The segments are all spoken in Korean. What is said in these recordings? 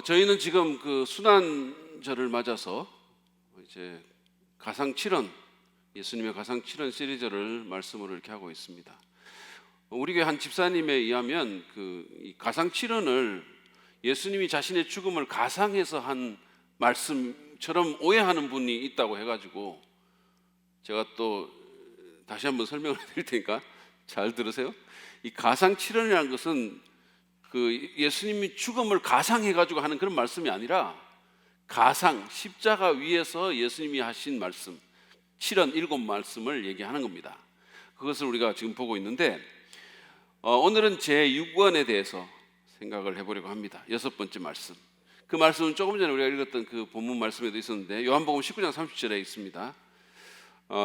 저희는 지금 그 순환절을 맞아서 이제 가상칠언, 예수님의 가상칠언 시리즈를 말씀으로 이렇게 하고 있습니다. 우리 교회 한 집사님에 의하면 이 가상칠언을 예수님이 자신의 죽음을 가상해서 한 말씀처럼 오해하는 분이 있다고 해가지고 제가 또 다시 한번 설명을 드릴 테니까 잘 들으세요. 이 가상칠언이라는 것은 예수님이 죽음을 가상해가지고 하는 그런 말씀이 아니라 가상, 십자가 위에서 예수님이 하신 말씀, 칠언 7말씀을 얘기하는 겁니다. 그것을 우리가 지금 보고 있는데 오늘은 제6원에 대해서 생각을 해보려고 합니다. 6번째 말씀. 그 말씀은 조금 전에 우리가 읽었던 그 본문 말씀에도 있었는데 요한복음 19장 30절에 있습니다.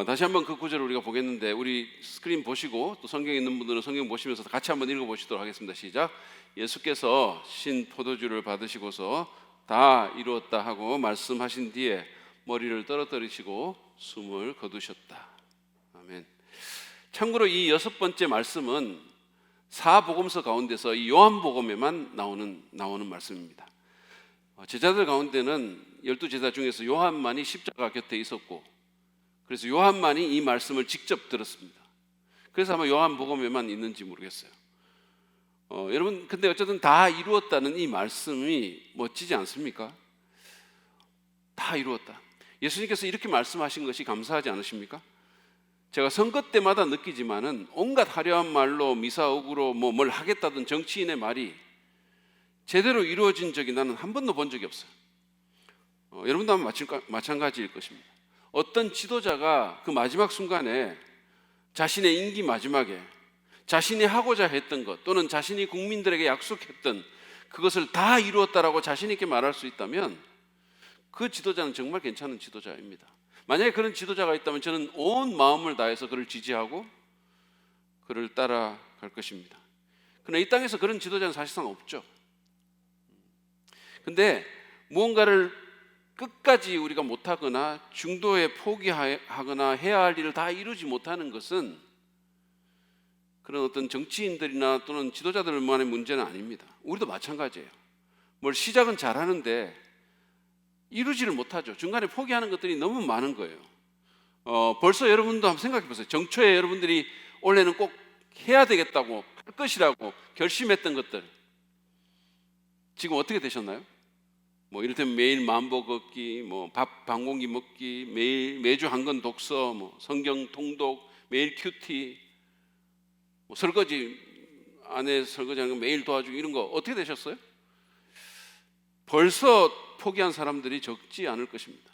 다시 한번 그 구절을 우리가 보겠는데 우리 스크린 보시고 또 성경에 있는 분들은 성경 보시면서 같이 한번 읽어보시도록 하겠습니다. 시작. 예수께서 신 포도주를 받으시고서 다 이루었다 하고 말씀하신 뒤에 머리를 떨어뜨리시고 숨을 거두셨다. 아멘. 참고로 이 6번째 말씀은 사복음서 가운데서 이 요한복음에만 나오는 말씀입니다. 제자들 가운데는 12제자 중에서 요한만이 십자가 곁에 있었고 그래서 요한만이 이 말씀을 직접 들었습니다. 그래서 아마 요한복음에만 있는지 모르겠어요. 여러분 근데 어쨌든 다 이루었다는 이 말씀이 멋지지 않습니까? 다 이루었다. 예수님께서 이렇게 말씀하신 것이 감사하지 않으십니까? 제가 선거 때마다 느끼지만은 온갖 화려한 말로 미사옥으로 뭘 하겠다던 정치인의 말이 제대로 이루어진 적이 나는 한 번도 본 적이 없어요. 여러분도 아마 마찬가지일 것입니다. 어떤 지도자가 그 마지막 순간에 자신의 임기 마지막에 자신이 하고자 했던 것 또는 자신이 국민들에게 약속했던 그것을 다 이루었다라고 자신 있게 말할 수 있다면 그 지도자는 정말 괜찮은 지도자입니다. 만약에 그런 지도자가 있다면 저는 온 마음을 다해서 그를 지지하고 그를 따라갈 것입니다. 그러나 이 땅에서 그런 지도자는 사실상 없죠. 근데 무언가를 끝까지 우리가 못하거나 중도에 포기하거나 해야 할 일을 다 이루지 못하는 것은 그런 어떤 정치인들이나 또는 지도자들만의 문제는 아닙니다. 우리도 마찬가지예요. 뭘 시작은 잘하는데 이루지를 못하죠. 중간에 포기하는 것들이 너무 많은 거예요. 벌써 여러분도 한번 생각해 보세요. 정초에 여러분들이 원래는 꼭 해야 되겠다고 할 것이라고 결심했던 것들 지금 어떻게 되셨나요? 이를테면 매일 만보 걷기, 밥 반 공기 먹기, 매주 한 권 독서, 성경 통독, 매일 큐티, 설거지 아내 설거지하는 거 매일 도와주기 이런 거 어떻게 되셨어요? 벌써 포기한 사람들이 적지 않을 것입니다.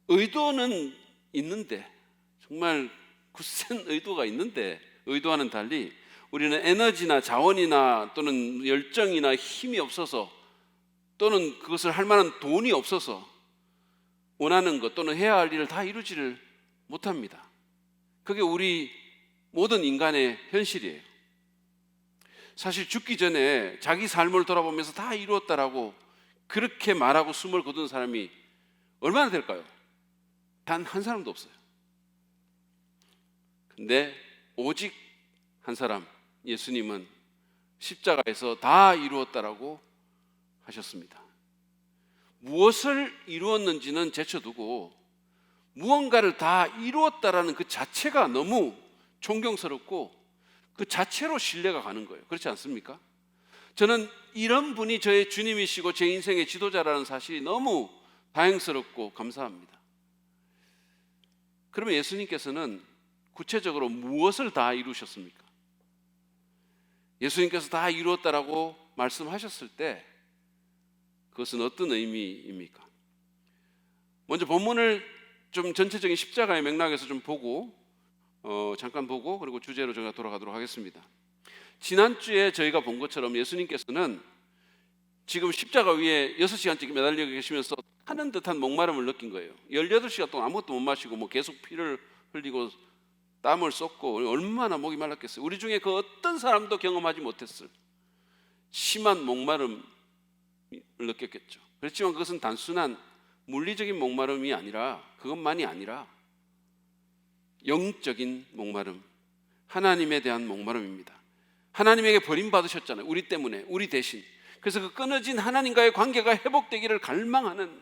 의도는 있는데 정말 굳센 의도가 있는데 의도와는 달리 우리는 에너지나 자원이나 또는 열정이나 힘이 없어서 또는 그것을 할 만한 돈이 없어서 원하는 것 또는 해야 할 일을 다 이루지를 못합니다. 그게 우리 모든 인간의 현실이에요. 사실 죽기 전에 자기 삶을 돌아보면서 다 이루었다라고 그렇게 말하고 숨을 거둔 사람이 얼마나 될까요? 단 한 사람도 없어요. 근데 오직 한 사람, 예수님은 십자가에서 다 이루었다라고 하셨습니다. 무엇을 이루었는지는 제쳐두고 무언가를 다 이루었다라는 그 자체가 너무 존경스럽고 그 자체로 신뢰가 가는 거예요. 그렇지 않습니까? 저는 이런 분이 저의 주님이시고 제 인생의 지도자라는 사실이 너무 다행스럽고 감사합니다. 그러면 예수님께서는 구체적으로 무엇을 다 이루셨습니까? 예수님께서 다 이루었다라고 말씀하셨을 때 그것은 어떤 의미입니까? 먼저 본문을 좀 전체적인 십자가의 맥락에서 좀 보고 잠깐 보고 그리고 주제로 저희가 돌아가도록 하겠습니다. 지난주에 저희가 본 것처럼 예수님께서는 지금 십자가 위에 6시간째 매달려 계시면서 타는 듯한 목마름을 느낀 거예요. 18시간 동안 아무것도 못 마시고 계속 피를 흘리고 땀을 쏟고 얼마나 목이 말랐겠어요. 우리 중에 그 어떤 사람도 경험하지 못했을 심한 목마름을 느꼈겠죠. 그렇지만 그것은 단순한 물리적인 목마름이 아니라 그것만이 아니라 영적인 목마름, 하나님에 대한 목마름입니다. 하나님에게 버림받으셨잖아요. 우리 때문에, 우리 대신. 그래서 그 끊어진 하나님과의 관계가 회복되기를 갈망하는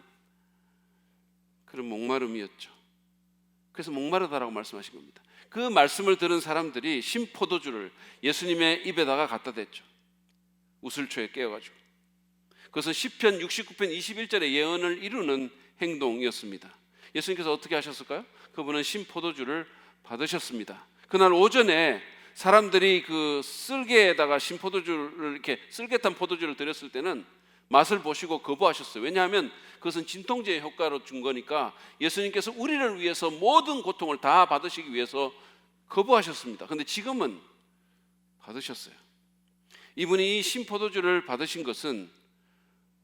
그런 목마름이었죠. 그래서 목마르다라고 말씀하신 겁니다. 그 말씀을 들은 사람들이 신포도주를 예수님의 입에다가 갖다 댔죠. 우슬초에 깨어가지고. 그것은 시편 69편 21절의 예언을 이루는 행동이었습니다. 예수님께서 어떻게 하셨을까요? 그분은 신포도주를 받으셨습니다. 그날 오전에 사람들이 그 쓸개에다가 신포도주를, 이렇게 쓸개탄 포도주를 드렸을 때는 맛을 보시고 거부하셨어요. 왜냐하면 그것은 진통제의 효과로 준 거니까 예수님께서 우리를 위해서 모든 고통을 다 받으시기 위해서 거부하셨습니다. 그런데 지금은 받으셨어요. 이분이 이 신포도주를 받으신 것은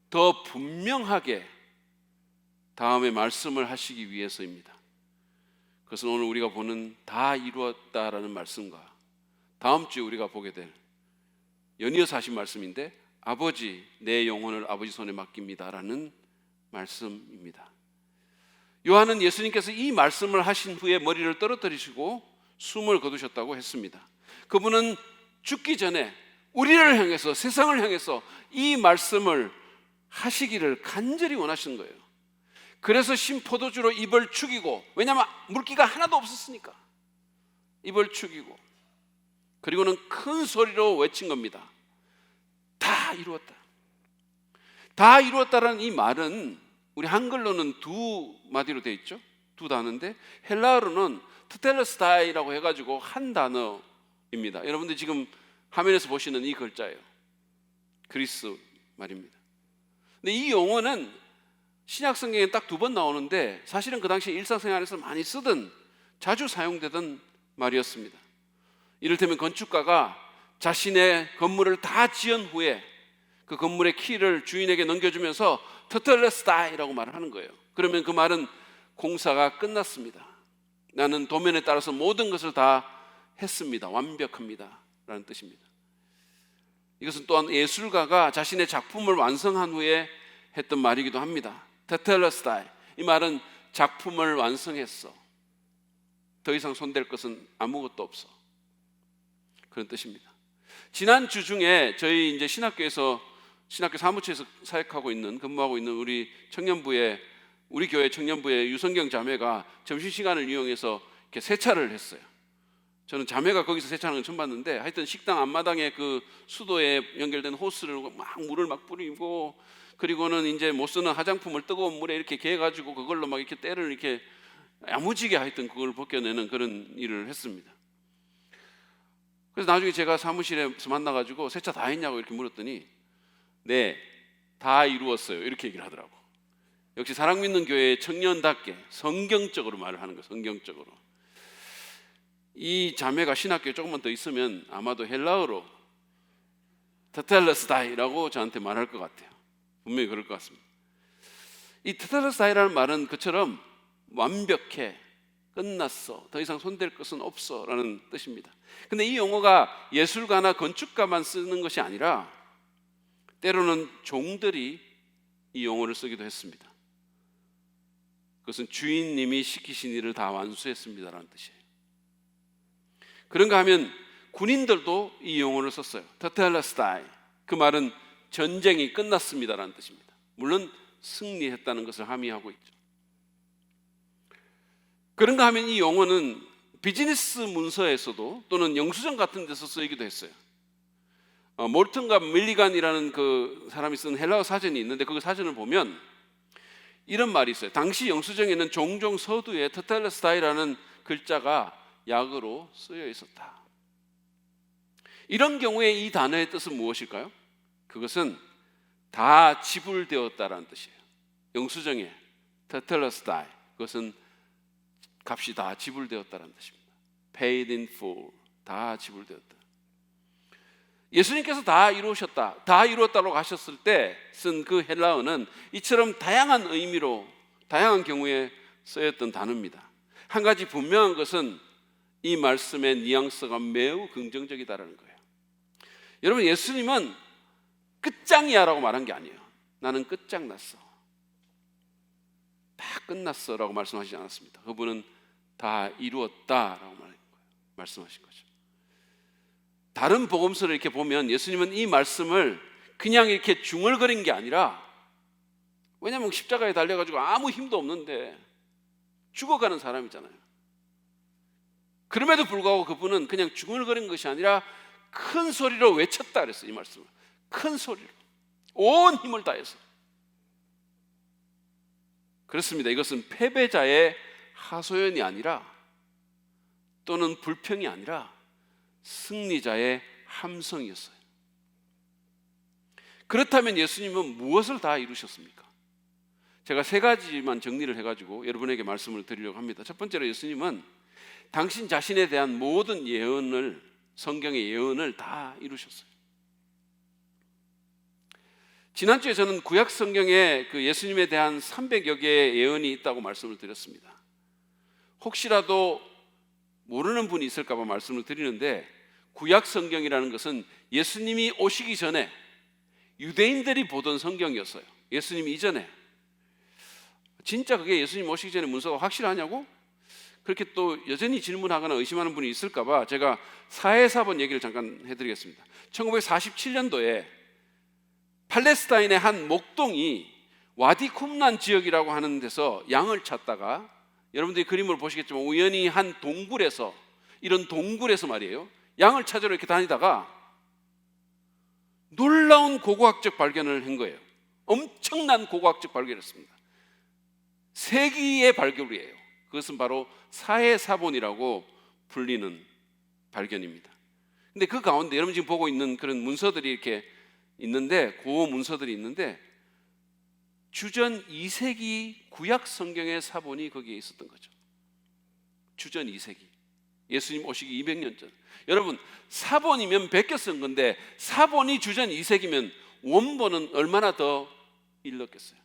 더 분명하게 다음에 말씀을 하시기 위해서입니다. 그것은 오늘 우리가 보는 다 이루었다라는 말씀과 다음 주에 우리가 보게 될 연이어서 하신 말씀인데, 아버지 내 영혼을 아버지 손에 맡깁니다라는 말씀입니다. 요한은 예수님께서 이 말씀을 하신 후에 머리를 떨어뜨리시고 숨을 거두셨다고 했습니다. 그분은 죽기 전에 우리를 향해서, 세상을 향해서 이 말씀을 하시기를 간절히 원하시는 거예요. 그래서 신포도주로 입을 축이고, 왜냐하면 물기가 하나도 없었으니까 입을 축이고, 그리고는 큰 소리로 외친 겁니다. 다 이루었다. 다 이루었다라는 이 말은 우리 한글로는 두 마디로 되어 있죠. 두 단어인데 헬라어로는 테텔레스타이라고 해가지고 한 단어입니다. 여러분들 지금 화면에서 보시는 이 글자예요. 그리스 말입니다. 근데 이 용어는 신약 성경에 딱 두 번 나오는데 사실은 그 당시 일상생활에서 많이 쓰던, 자주 사용되던 말이었습니다. 이를테면 건축가가 자신의 건물을 다 지은 후에 그 건물의 키를 주인에게 넘겨주면서 테텔레스타이라고 말을 하는 거예요. 그러면 그 말은 공사가 끝났습니다. 나는 도면에 따라서 모든 것을 다 했습니다. 완벽합니다 라는 뜻입니다. 이것은 또한 예술가가 자신의 작품을 완성한 후에 했던 말이기도 합니다. 테텔레스타이, 이 말은 작품을 완성했어, 더 이상 손댈 것은 아무것도 없어, 그런 뜻입니다. 지난 주 중에 저희 이제 신학교 사무처에서 사역하고 있는, 근무하고 있는 우리 교회 청년부의 유성경 자매가 점심시간을 이용해서 이렇게 세차를 했어요. 저는 자매가 거기서 세차하는 건 처음 봤는데, 하여튼 식당 앞마당에 그 수도에 연결된 호스를 막 물을 막 뿌리고, 그리고는 이제 못 쓰는 화장품을 뜨거운 물에 이렇게 개가지고 그걸로 막 이렇게 때를 이렇게 야무지게 하여튼 그걸 벗겨내는 그런 일을 했습니다. 그래서 나중에 제가 사무실에서 만나가지고 세차 다 했냐고 이렇게 물었더니 네, 다 이루었어요 이렇게 얘기를 하더라고. 역시 사랑 믿는 교회의 청년답게 성경적으로 말을 하는 거예요. 성경적으로. 이 자매가 신학교에 조금만 더 있으면 아마도 헬라어로 테텔레스타이라고 저한테 말할 것 같아요. 분명히 그럴 것 같습니다. 이 테텔레스타이라는 말은 그처럼 완벽해, 끝났어, 더 이상 손댈 것은 없어 라는 뜻입니다. 근데 이 용어가 예술가나 건축가만 쓰는 것이 아니라 때로는 종들이 이 용어를 쓰기도 했습니다. 그것은 주인님이 시키신 일을 다 완수했습니다 라는 뜻이에요. 그런가 하면 군인들도 이 용어를 썼어요. 테텔레스타이, 그 말은 전쟁이 끝났습니다 라는 뜻입니다. 물론 승리했다는 것을 함의하고 있죠. 그런가 하면 이 용어는 비즈니스 문서에서도 또는 영수증 같은 데서 쓰이기도 했어요. 몰튼과 밀리간이라는 그 사람이 쓴 헬라어 사전이 있는데 그 사전을 보면 이런 말이 있어요. 당시 영수증에는 종종 서두에 테텔레스타이라는 글자가 약으로 쓰여 있었다. 이런 경우에 이 단어의 뜻은 무엇일까요? 그것은 다 지불되었다라는 뜻이에요. 영수증에 테텔레스타이, 그것은 값이 다 지불되었다는 뜻입니다. Paid in full, 다 지불되었다. 예수님께서 다 이루셨다, 다 이루었다고 하셨을 때 쓴 그 헬라어는 이처럼 다양한 의미로 다양한 경우에 쓰였던 단어입니다. 한 가지 분명한 것은 이 말씀의 뉘앙스가 매우 긍정적이다라는 거예요. 여러분, 예수님은 끝장이야 라고 말한 게 아니에요. 나는 끝장났어, 다 끝났어 라고 말씀하시지 않았습니다. 그분은 다 이루었다라고 말씀하신 거죠. 다른 복음서를 이렇게 보면 예수님은 이 말씀을 그냥 이렇게 중얼거린 게 아니라, 왜냐하면 십자가에 달려가지고 아무 힘도 없는데 죽어가는 사람이잖아요. 그럼에도 불구하고 그분은 그냥 중얼거린 것이 아니라 큰 소리로 외쳤다 그랬어요. 이 말씀을 큰 소리로 온 힘을 다해서. 그렇습니다. 이것은 패배자의 하소연이 아니라, 또는 불평이 아니라 승리자의 함성이었어요. 그렇다면 예수님은 무엇을 다 이루셨습니까? 제가 세 가지만 정리를 해가지고 여러분에게 말씀을 드리려고 합니다. 첫 번째로, 예수님은 당신 자신에 대한 모든 예언을, 성경의 예언을 다 이루셨어요. 지난주에 저는 구약 성경에 그 예수님에 대한 300여 개의 예언이 있다고 말씀을 드렸습니다. 혹시라도 모르는 분이 있을까 봐 말씀을 드리는데, 구약 성경이라는 것은 예수님이 오시기 전에 유대인들이 보던 성경이었어요. 예수님 이전에. 진짜 그게 예수님 오시기 전에 문서가 확실하냐고? 그렇게 또 여전히 질문하거나 의심하는 분이 있을까 봐 제가 사해사본 얘기를 잠깐 해드리겠습니다. 1947년도에 팔레스타인의 한 목동이 와디 쿰란 지역이라고 하는 데서 양을 찾다가, 여러분들이 그림을 보시겠지만 우연히 한 동굴에서, 이런 동굴에서 말이에요, 양을 찾으러 이렇게 다니다가 놀라운 고고학적 발견을 한 거예요. 엄청난 고고학적 발견을 했습니다. 세기의 발견이에요. 그것은 바로 사해사본이라고 불리는 발견입니다. 근데 그 가운데 여러분 지금 보고 있는 그런 문서들이 이렇게 있는데, 고어 문서들이 있는데, 주전 2세기 구약 성경의 사본이 거기에 있었던 거죠. 주전 2세기, 예수님 오시기 200년 전. 여러분, 사본이면 베껴 쓴 건데 사본이 주전 2세기면 원본은 얼마나 더 일렀겠어요.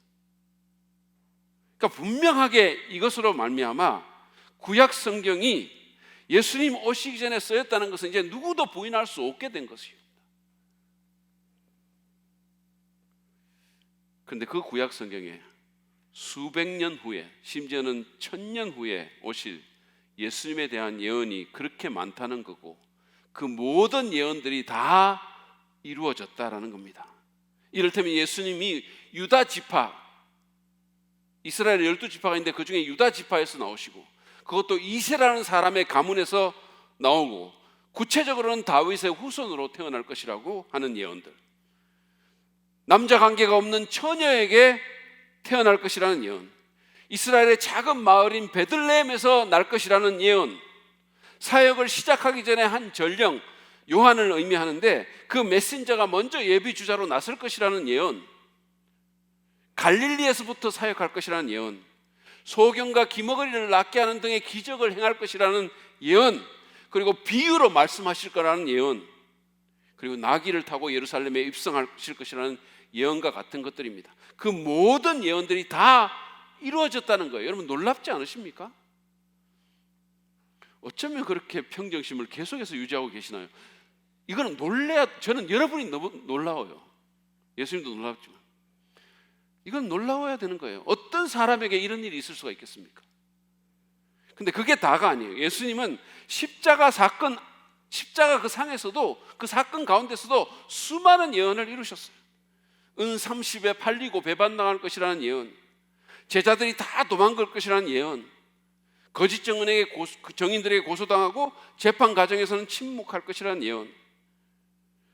그러니까 분명하게 이것으로 말미암아 구약 성경이 예수님 오시기 전에 쓰였다는 것은 이제 누구도 부인할 수 없게 된 것이에요. 그런데 그 구약 성경에 수백 년 후에, 심지어는 1000년 후에 오실 예수님에 대한 예언이 그렇게 많다는 거고, 그 모든 예언들이 다 이루어졌다라는 겁니다. 이를테면 예수님이 유다 지파, 이스라엘 12지파가 있는데 그 중에 유다 지파에서 나오시고, 그것도 이새라는 사람의 가문에서 나오고, 구체적으로는 다윗의 후손으로 태어날 것이라고 하는 예언들, 남자 관계가 없는 처녀에게 태어날 것이라는 예언, 이스라엘의 작은 마을인 베들레헴에서 날 것이라는 예언, 사역을 시작하기 전에 한 전령 요한을 의미하는데 그 메신저가 먼저 예비 주자로 나설 것이라는 예언, 갈릴리에서부터 사역할 것이라는 예언, 소경과 기머거리를 낫게 하는 등의 기적을 행할 것이라는 예언, 그리고 비유로 말씀하실 거라는 예언, 그리고 나귀를 타고 예루살렘에 입성하실 것이라는 예언과 같은 것들입니다. 그 모든 예언들이 다 이루어졌다는 거예요. 여러분 놀랍지 않으십니까? 어쩌면 그렇게 평정심을 계속해서 유지하고 계시나요? 이거는 저는 여러분이 너무 놀라워요. 예수님도 놀랍지만 이건 놀라워야 되는 거예요. 어떤 사람에게 이런 일이 있을 수가 있겠습니까? 근데 그게 다가 아니에요. 예수님은 십자가 사건, 십자가 그 상에서도, 그 사건 가운데서도 수많은 예언을 이루셨어요. 은 30에 팔리고 배반당할 것이라는 예언, 제자들이 다 도망갈 것이라는 예언, 거짓 정인들에게 고소당하고 재판 과정에서는 침묵할 것이라는 예언,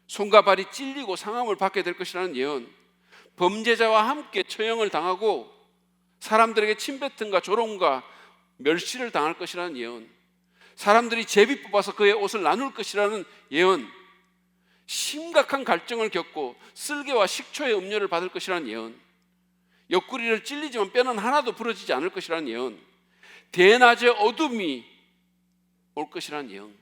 손과 발이 찔리고 상함을 받게 될 것이라는 예언, 범죄자와 함께 처형을 당하고 사람들에게 침뱉음과 조롱과 멸시를 당할 것이라는 예언, 사람들이 제비 뽑아서 그의 옷을 나눌 것이라는 예언, 심각한 갈증을 겪고 쓸개와 식초의 음료를 받을 것이라는 예언, 옆구리를 찔리지만 뼈는 하나도 부러지지 않을 것이라는 예언, 대낮에 어둠이 올 것이라는 예언,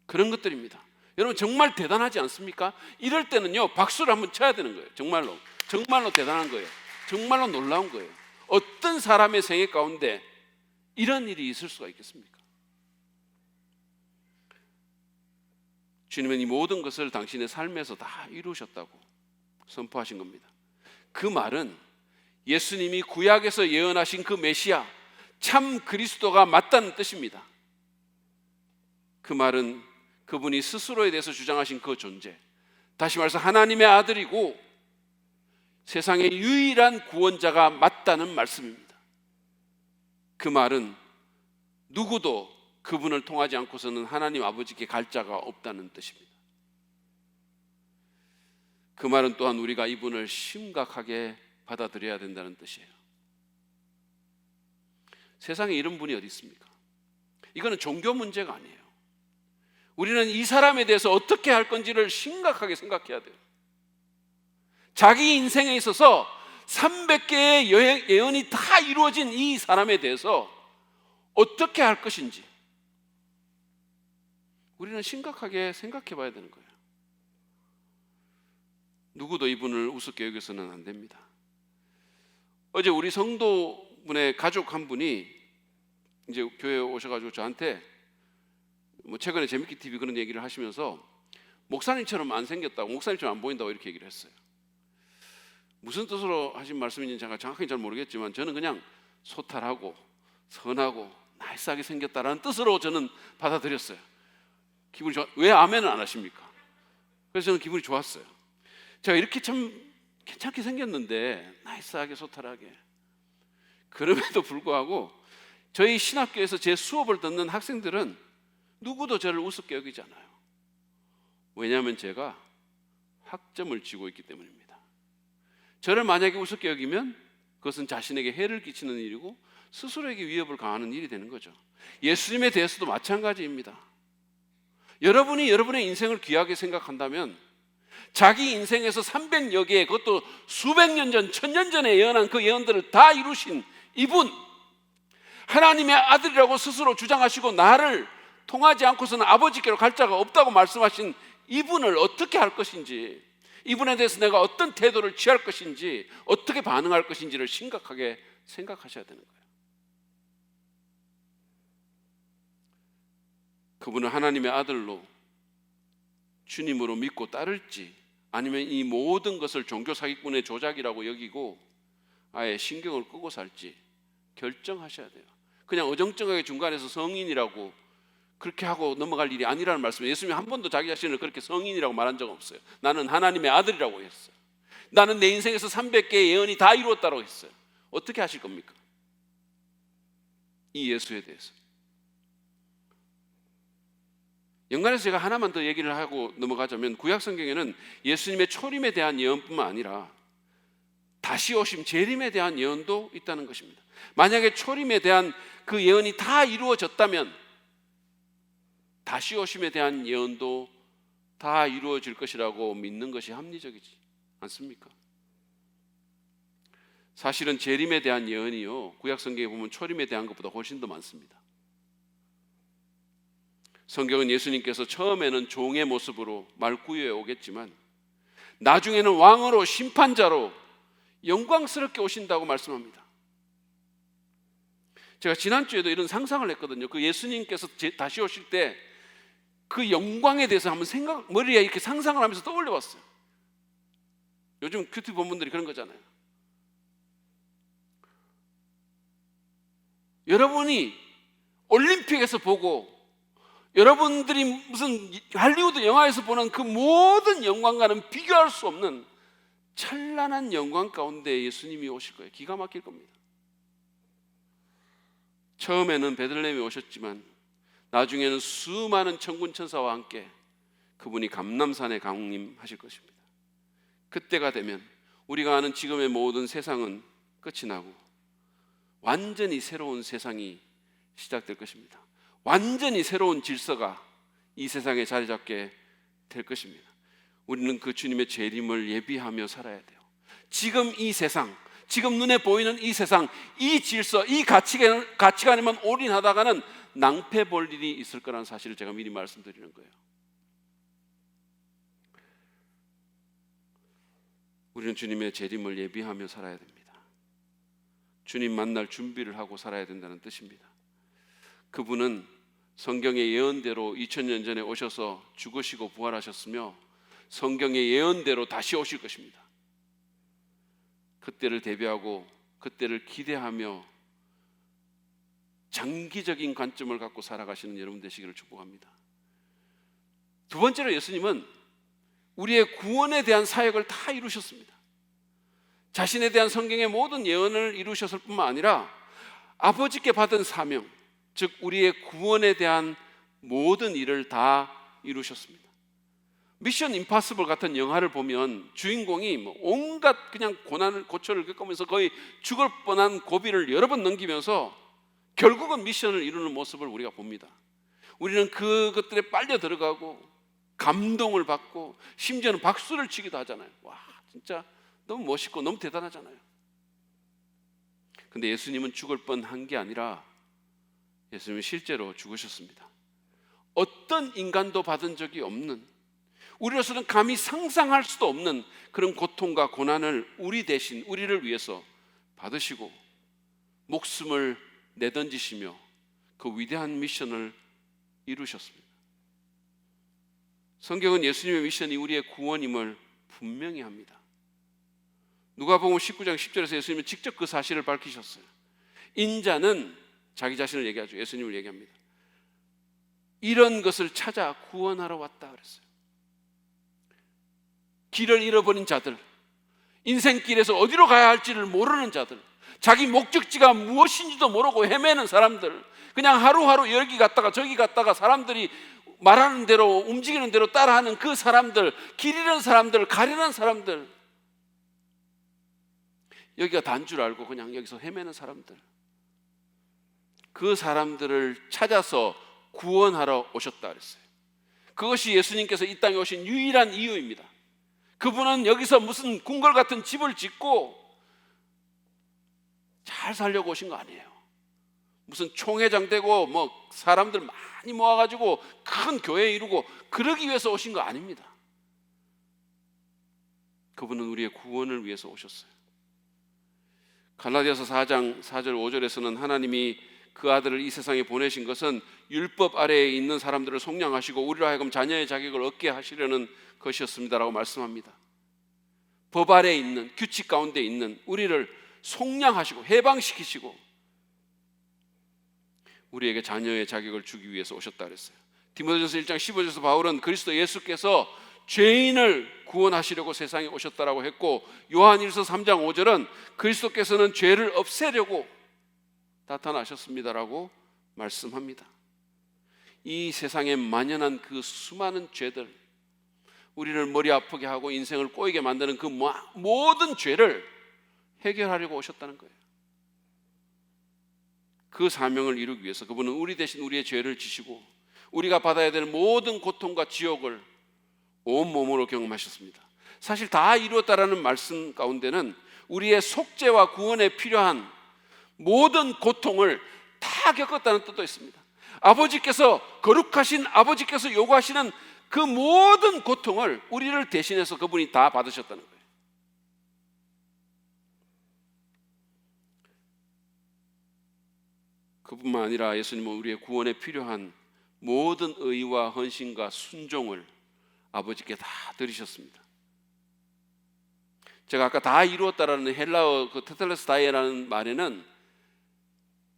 그런 것들입니다. 여러분 정말 대단하지 않습니까? 이럴 때는요 박수를 한번 쳐야 되는 거예요. 정말로 대단한 거예요. 정말로 놀라운 거예요. 어떤 사람의 생애 가운데 이런 일이 있을 수가 있겠습니까? 주님은 이 모든 것을 당신의 삶에서 다 이루셨다고 선포하신 겁니다. 그 말은 예수님이 구약에서 예언하신 그 메시아, 참 그리스도가 맞다는 뜻입니다. 그 말은 그분이 스스로에 대해서 주장하신 그 존재, 다시 말해서 하나님의 아들이고 세상의 유일한 구원자가 맞다는 말씀입니다. 그 말은 누구도 그분을 통하지 않고서는 하나님 아버지께 갈 자가 없다는 뜻입니다. 그 말은 또한 우리가 이분을 심각하게 받아들여야 된다는 뜻이에요. 세상에 이런 분이 어디 있습니까? 이거는 종교 문제가 아니에요. 우리는 이 사람에 대해서 어떻게 할 건지를 심각하게 생각해야 돼요. 자기 인생에 있어서 300개의 예언이 다 이루어진 이 사람에 대해서 어떻게 할 것인지 우리는 심각하게 생각해 봐야 되는 거예요. 누구도 이분을 우습게 여겨서는 안 됩니다. 어제 우리 성도분의 가족 한 분이 이제 교회에 오셔가지고 저한테 최근에 재밌게 TV 그런 얘기를 하시면서 목사님처럼 안 생겼다고, 목사님처럼 안 보인다고 이렇게 얘기를 했어요. 무슨 뜻으로 하신 말씀인지 제가 정확하게 잘 모르겠지만 저는 그냥 소탈하고 선하고 나이스하게 생겼다라는 뜻으로 저는 받아들였어요. 기분이 좋아. 왜 아멘은 안 하십니까? 그래서 저는 기분이 좋았어요. 제가 이렇게 참 괜찮게 생겼는데 나이스하게 소탈하게, 그럼에도 불구하고 저희 신학교에서 제 수업을 듣는 학생들은 누구도 저를 우습게 여기지 않아요. 왜냐하면 제가 학점을 쥐고 있기 때문입니다. 저를 만약에 우습게 여기면 그것은 자신에게 해를 끼치는 일이고 스스로에게 위협을 가하는 일이 되는 거죠. 예수님에 대해서도 마찬가지입니다. 여러분이 여러분의 인생을 귀하게 생각한다면 자기 인생에서 300여 개, 그것도 수백 년 전, 1000년 전에 예언한 그 예언들을 다 이루신 이분, 하나님의 아들이라고 스스로 주장하시고 나를 통하지 않고서는 아버지께로 갈 자가 없다고 말씀하신 이분을 어떻게 할 것인지, 이분에 대해서 내가 어떤 태도를 취할 것인지, 어떻게 반응할 것인지를 심각하게 생각하셔야 되는 거예요. 그분은 하나님의 아들로 주님으로 믿고 따를지 아니면 이 모든 것을 종교 사기꾼의 조작이라고 여기고 아예 신경을 끄고 살지 결정하셔야 돼요. 그냥 어정쩡하게 중간에서 성인이라고 그렇게 하고 넘어갈 일이 아니라는 말씀이에요. 예수님이 한 번도 자기 자신을 그렇게 성인이라고 말한 적 없어요. 나는 하나님의 아들이라고 했어요. 나는 내 인생에서 300개의 예언이 다 이루었다고 했어요. 어떻게 하실 겁니까? 이 예수에 대해서. 연관해서 제가 하나만 더 얘기를 하고 넘어가자면, 구약 성경에는 예수님의 초림에 대한 예언뿐만 아니라 다시 오심 재림에 대한 예언도 있다는 것입니다. 만약에 초림에 대한 그 예언이 다 이루어졌다면 다시 오심에 대한 예언도 다 이루어질 것이라고 믿는 것이 합리적이지 않습니까? 사실은 재림에 대한 예언이요, 구약 성경에 보면 초림에 대한 것보다 훨씬 더 많습니다. 성경은 예수님께서 처음에는 종의 모습으로 말구유에 오겠지만 나중에는 왕으로 심판자로 영광스럽게 오신다고 말씀합니다. 제가 지난주에도 이런 상상을 했거든요. 그 예수님께서 다시 오실 때 그 영광에 대해서 한번 머리에 이렇게 상상을 하면서 떠올려 봤어요. 요즘 큐티 본분들이 그런 거잖아요. 여러분이 올림픽에서 보고 여러분들이 무슨 할리우드 영화에서 보는 그 모든 영광과는 비교할 수 없는 찬란한 영광 가운데 예수님이 오실 거예요. 기가 막힐 겁니다. 처음에는 베들레헴에 오셨지만 나중에는 수많은 천군 천사와 함께 그분이 감람산에 강림하실 것입니다. 그때가 되면 우리가 아는 지금의 모든 세상은 끝이 나고 완전히 새로운 세상이 시작될 것입니다. 완전히 새로운 질서가 이 세상에 자리 잡게 될 것입니다. 우리는 그 주님의 재림을 예비하며 살아야 돼요. 지금 이 세상, 지금 눈에 보이는 이 세상, 이 질서, 이 가치관에만 올인하다가는 낭패 볼 일이 있을 거라는 사실을 제가 미리 말씀드리는 거예요. 우리는 주님의 재림을 예비하며 살아야 됩니다. 주님 만날 준비를 하고 살아야 된다는 뜻입니다. 그분은 성경의 예언대로 2000년 전에 오셔서 죽으시고 부활하셨으며 성경의 예언대로 다시 오실 것입니다. 그때를 대비하고 그때를 기대하며 장기적인 관점을 갖고 살아가시는 여러분 되시기를 축복합니다. 두 번째로 예수님은 우리의 구원에 대한 사역을 다 이루셨습니다. 자신에 대한 성경의 모든 예언을 이루셨을 뿐만 아니라 아버지께 받은 사명, 즉 우리의 구원에 대한 모든 일을 다 이루셨습니다. 미션 임파서블 같은 영화를 보면 주인공이 온갖 그냥 고초를 겪으면서 거의 죽을 뻔한 고비를 여러 번 넘기면서 결국은 미션을 이루는 모습을 우리가 봅니다. 우리는 그것들에 빨려 들어가고 감동을 받고 심지어는 박수를 치기도 하잖아요. 와, 진짜 너무 멋있고 너무 대단하잖아요. 근데 예수님은 죽을 뻔한 게 아니라 예수님은 실제로 죽으셨습니다. 어떤 인간도 받은 적이 없는, 우리로서는 감히 상상할 수도 없는 그런 고통과 고난을 우리 대신 우리를 위해서 받으시고 목숨을 내던지시며 그 위대한 미션을 이루셨습니다. 성경은 예수님의 미션이 우리의 구원임을 분명히 합니다. 누가복음 19장 10절에서 예수님은 직접 그 사실을 밝히셨어요. 인자는, 자기 자신을 얘기하죠. 예수님을 얘기합니다. 이런 것을 찾아 구원하러 왔다 그랬어요. 길을 잃어버린 자들, 인생길에서 어디로 가야 할지를 모르는 자들, 자기 목적지가 무엇인지도 모르고 헤매는 사람들, 그냥 하루하루 여기 갔다가 저기 갔다가 사람들이 말하는 대로 움직이는 대로 따라하는 그 사람들, 길 잃은 사람들, 가련한 사람들, 여기가 단 줄 알고 그냥 여기서 헤매는 사람들, 그 사람들을 찾아서 구원하러 오셨다 그랬어요. 그것이 예수님께서 이 땅에 오신 유일한 이유입니다. 그분은 여기서 무슨 궁궐 같은 집을 짓고 잘 살려고 오신 거 아니에요. 무슨 총회장 되고 사람들 많이 모아가지고 큰 교회 이루고 그러기 위해서 오신 거 아닙니다. 그분은 우리의 구원을 위해서 오셨어요. 갈라디아서 4장 4절 5절에서는 하나님이 그 아들을 이 세상에 보내신 것은 율법 아래에 있는 사람들을 속량하시고 우리로 하여금 자녀의 자격을 얻게 하시려는 것이었습니다라고 말씀합니다. 법 아래에 있는, 규칙 가운데 있는 우리를 속량하시고 해방시키시고 우리에게 자녀의 자격을 주기 위해서 오셨다 그랬어요. 디모데전서 1장 15절에서 바울은 그리스도 예수께서 죄인을 구원하시려고 세상에 오셨다라고 했고, 요한일서 3장 5절은 그리스도께서는 죄를 없애려고 나타나셨습니다라고 말씀합니다. 이 세상에 만연한 그 수많은 죄들, 우리를 머리 아프게 하고 인생을 꼬이게 만드는 그 모든 죄를 해결하려고 오셨다는 거예요. 그 사명을 이루기 위해서 그분은 우리 대신 우리의 죄를 지시고 우리가 받아야 될 모든 고통과 지옥을 온몸으로 경험하셨습니다. 사실 다 이루었다라는 말씀 가운데는 우리의 속죄와 구원에 필요한 모든 고통을 다 겪었다는 뜻도 있습니다. 아버지께서, 거룩하신 아버지께서 요구하시는 그 모든 고통을 우리를 대신해서 그분이 다 받으셨다는 거예요. 그뿐만 아니라 예수님은 우리의 구원에 필요한 모든 의와 헌신과 순종을 아버지께 다 드리셨습니다. 제가 아까 다 이루었다라는 헬라어 그 테텔레스타이라는 말에는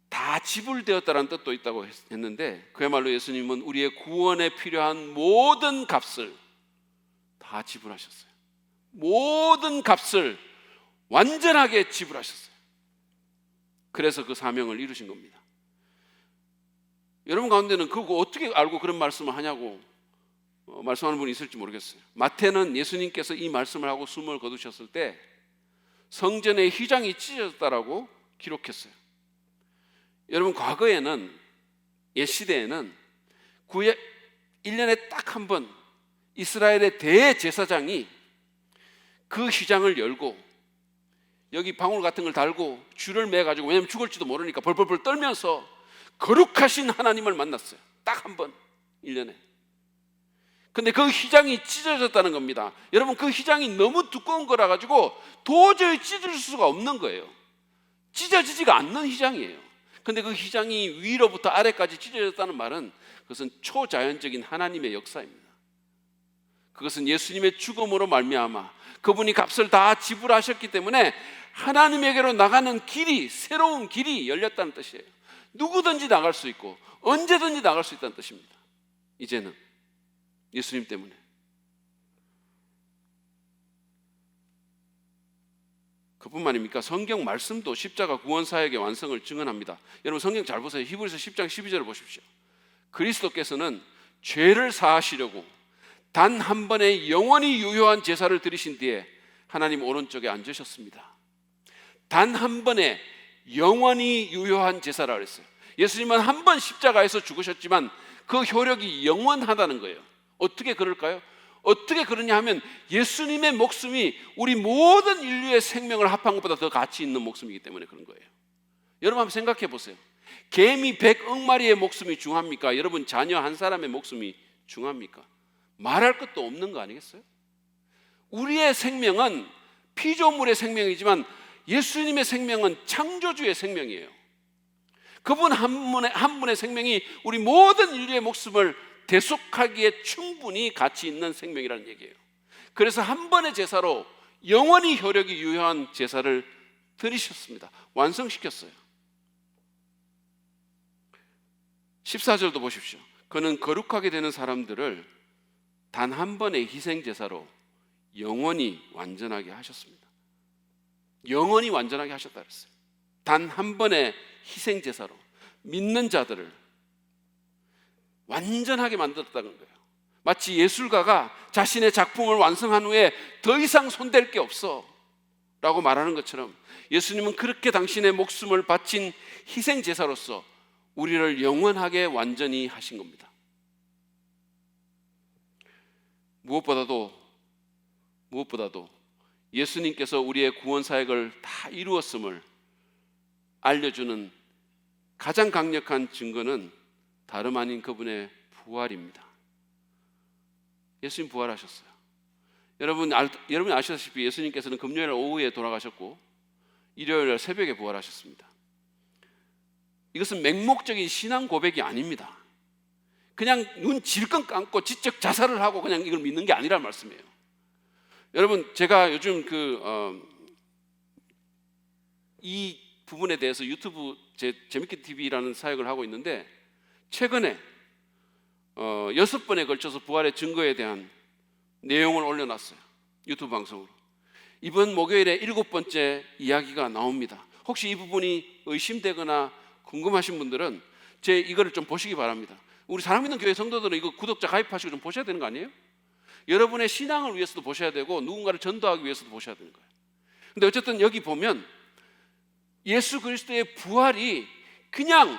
다 지불되었다라는 뜻도 있다고 했는데, 그야말로 예수님은 우리의 구원에 필요한 모든 값을 다 지불하셨어요. 모든 값을 완전하게 지불하셨어요. 그래서 그 사명을 이루신 겁니다. 여러분 가운데는 그거 어떻게 알고 그런 말씀을 하냐고 말씀하는 분이 있을지 모르겠어요. 마태는 예수님께서 이 말씀을 하고 숨을 거두셨을 때 성전의 휘장이 찢어졌다라고 기록했어요. 여러분, 과거에는, 옛 시대에는 구약 1년에 딱 한 번 이스라엘의 대제사장이 그 휘장을 열고 여기 방울 같은 걸 달고 줄을 매가지고, 왜냐하면 죽을지도 모르니까 벌벌벌 떨면서 거룩하신 하나님을 만났어요. 딱 한 번 1년에. 근데 그 휘장이 찢어졌다는 겁니다. 여러분, 그 휘장이 너무 두꺼운 거라 가지고 도저히 찢을 수가 없는 거예요. 찢어지지가 않는 휘장이에요. 근데 그 휘장이 위로부터 아래까지 찢어졌다는 말은 그것은 초자연적인 하나님의 역사입니다. 그것은 예수님의 죽음으로 말미암아 그분이 값을 다 지불하셨기 때문에 하나님에게로 나가는 길이, 새로운 길이 열렸다는 뜻이에요. 누구든지 나갈 수 있고 언제든지 나갈 수 있다는 뜻입니다. 이제는 예수님 때문에. 그뿐만입니까? 성경 말씀도 십자가 구원 사역의 완성을 증언합니다. 여러분 성경 잘 보세요. 히브리서 10장 12절을 보십시오. 그리스도께서는 죄를 사하시려고 단 한 번의 영원히 유효한 제사를 드리신 뒤에 하나님 오른쪽에 앉으셨습니다. 단 한 번의 영원히 유효한 제사라 그랬어요. 예수님은 한 번 십자가에서 죽으셨지만 그 효력이 영원하다는 거예요. 어떻게 그럴까요? 어떻게 그러냐 하면 예수님의 목숨이 우리 모든 인류의 생명을 합한 것보다 더 가치 있는 목숨이기 때문에 그런 거예요. 여러분 한번 생각해 보세요. 개미 100억 마리의 목숨이 중요합니까? 여러분 자녀 한 사람의 목숨이 중요합니까? 말할 것도 없는 거 아니겠어요? 우리의 생명은 피조물의 생명이지만 예수님의 생명은 창조주의 생명이에요. 그분 한 분의 생명이 우리 모든 인류의 목숨을 대속하기에 충분히 가치 있는 생명이라는 얘기예요. 그래서 한 번의 제사로 영원히 효력이 유효한 제사를 드리셨습니다. 완성시켰어요. 14절도 보십시오. 그는 거룩하게 되는 사람들을 단 한 번의 희생 제사로 영원히 완전하게 하셨습니다. 영원히 완전하게 하셨다 그랬어요. 단 한 번의 희생 제사로 믿는 자들을 완전하게 만들었다는 거예요. 마치 예술가가 자신의 작품을 완성한 후에 더 이상 손댈 게 없어 라고 말하는 것처럼 예수님은 그렇게 당신의 목숨을 바친 희생 제사로서 우리를 영원하게 완전히 하신 겁니다. 무엇보다도 예수님께서 우리의 구원 사역을 다 이루었음을 알려주는 가장 강력한 증거는 다름 아닌 그분의 부활입니다. 예수님 부활하셨어요. 여러분이 아시다시피 예수님께서는 금요일 오후에 돌아가셨고 일요일 새벽에 부활하셨습니다. 이것은 맹목적인 신앙 고백이 아닙니다. 그냥 눈 질끈 감고 지적 자살을 하고 그냥 이걸 믿는 게 아니란 말씀이에요. 여러분 제가 요즘 이 부분에 대해서 유튜브 재밌게 TV라는 사역을 하고 있는데 최근에 6번에 걸쳐서 부활의 증거에 대한 내용을 올려놨어요. 유튜브 방송으로. 이번 목요일에 7번째 이야기가 나옵니다. 혹시 이 부분이 의심되거나 궁금하신 분들은 이거를 좀 보시기 바랍니다. 우리 사랑 믿는 교회 성도들은 이거 구독자 가입하시고 좀 보셔야 되는 거 아니에요? 여러분의 신앙을 위해서도 보셔야 되고 누군가를 전도하기 위해서도 보셔야 되는 거예요. 근데 어쨌든 여기 보면 예수 그리스도의 부활이 그냥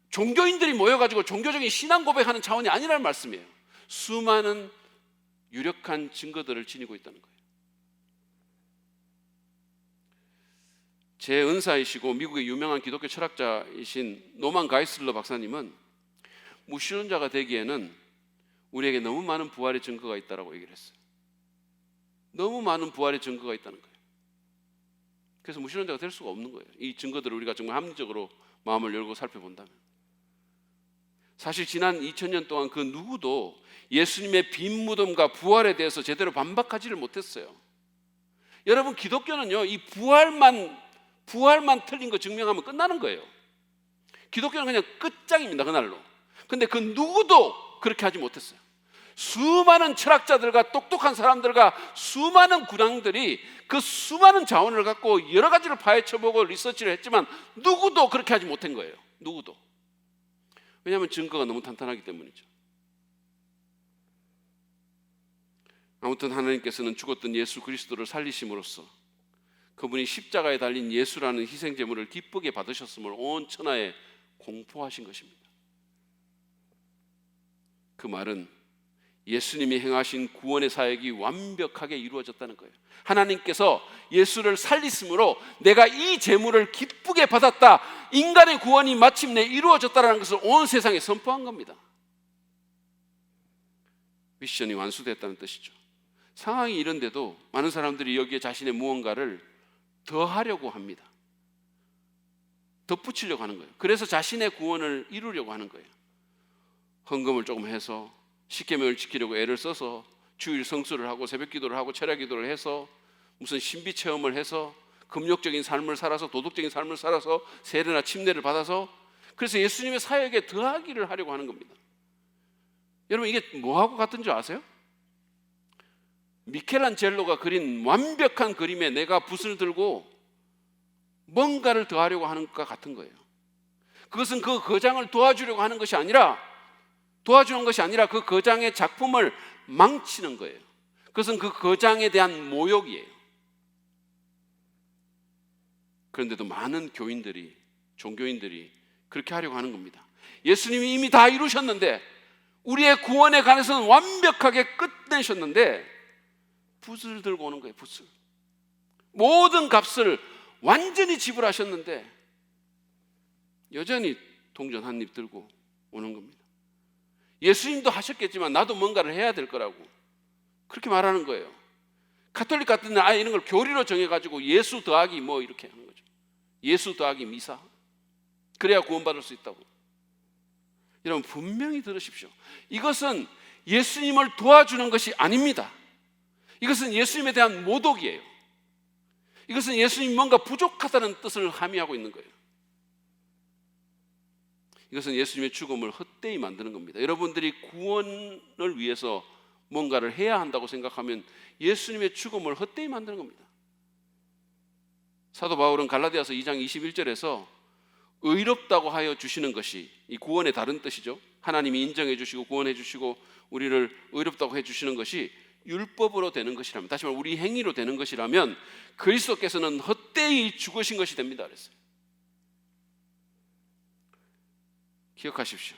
종교인들이 모여가지고 종교적인 신앙 고백하는 차원이 아니라는 말씀이에요. 수많은 유력한 증거들을 지니고 있다는 거예요. 제 은사이시고 미국의 유명한 기독교 철학자이신 노만 가이슬러 박사님은 무신론자가 되기에는 우리에게 너무 많은 부활의 증거가 있다고 얘기를 했어요. 너무 많은 부활의 증거가 있다는 거예요. 그래서 무신론자가 될 수가 없는 거예요. 이 증거들을 우리가 정말 합리적으로 마음을 열고 살펴본다면. 사실 지난 2000년 동안 그 누구도 예수님의 빈 무덤과 부활에 대해서 제대로 반박하지를 못했어요. 여러분 기독교는요 이 부활만 틀린 거 증명하면 끝나는 거예요. 기독교는 그냥 끝장입니다. 그날로. 근데 그 누구도 그렇게 하지 못했어요. 수많은 철학자들과 똑똑한 사람들과 수많은 군왕들이 그 수많은 자원을 갖고 여러 가지를 파헤쳐보고 리서치를 했지만 누구도 그렇게 하지 못한 거예요. 누구도. 왜냐하면 증거가 너무 탄탄하기 때문이죠. 아무튼 하나님께서는 죽었던 예수 그리스도를 살리심으로써 그분이 십자가에 달린 예수라는 희생제물을 기쁘게 받으셨음을 온 천하에 공포하신 것입니다. 그 말은 예수님이 행하신 구원의 사역이 완벽하게 이루어졌다는 거예요. 하나님께서 예수를 살리심으로 내가 이 제물을 기쁘게 받았다. 인간의 구원이 마침내 이루어졌다는 것을 온 세상에 선포한 겁니다. 미션이 완수됐다는 뜻이죠. 상황이 이런데도 많은 사람들이 여기에 자신의 무언가를 더하려고 합니다. 덧붙이려고 하는 거예요. 그래서 자신의 구원을 이루려고 하는 거예요. 헌금을 조금 해서 십계명을 지키려고 애를 써서 주일 성수를 하고 새벽 기도를 하고 철야 기도를 해서 무슨 신비 체험을 해서 금욕적인 삶을 살아서 도덕적인 삶을 살아서 세례나 침례를 받아서 그래서 예수님의 사역에 더하기를 하려고 하는 겁니다. 여러분 이게 뭐하고 같은 줄 아세요? 미켈란젤로가 그린 완벽한 그림에 내가 붓을 들고 뭔가를 더하려고 하는 것과 같은 거예요. 그것은 그 거장을 도와주려고 하는 것이 아니라, 도와주는 것이 아니라 그 거장의 작품을 망치는 거예요. 그것은 그 거장에 대한 모욕이에요. 그런데도 많은 교인들이, 종교인들이 그렇게 하려고 하는 겁니다. 예수님이 이미 다 이루셨는데, 우리의 구원에 관해서는 완벽하게 끝내셨는데 붓을 들고 오는 거예요. 붓을. 모든 값을 완전히 지불하셨는데 여전히 동전 한 입 들고 오는 겁니다. 예수님도 하셨겠지만 나도 뭔가를 해야 될 거라고 그렇게 말하는 거예요. 가톨릭 같은 데는 아예 이런 걸 교리로 정해가지고 예수 더하기 뭐 이렇게 하는 거죠. 예수 더하기 미사. 그래야 구원받을 수 있다고. 여러분 분명히 들으십시오. 이것은 예수님을 도와주는 것이 아닙니다. 이것은 예수님에 대한 모독이에요. 이것은 예수님이 뭔가 부족하다는 뜻을 함의하고 있는 거예요. 이것은 예수님의 죽음을 헛되이 만드는 겁니다. 여러분들이 구원을 위해서 뭔가를 해야 한다고 생각하면 예수님의 죽음을 헛되이 만드는 겁니다. 사도 바울은 갈라디아서 2장 21절에서 의롭다고 하여 주시는 것이, 이 구원의 다른 뜻이죠. 하나님이 인정해 주시고 구원해 주시고 우리를 의롭다고 해 주시는 것이 율법으로 되는 것이라면, 다시 말해 우리 행위로 되는 것이라면 그리스도께서는 헛되이 죽으신 것이 됩니다 그랬어요. 기억하십시오.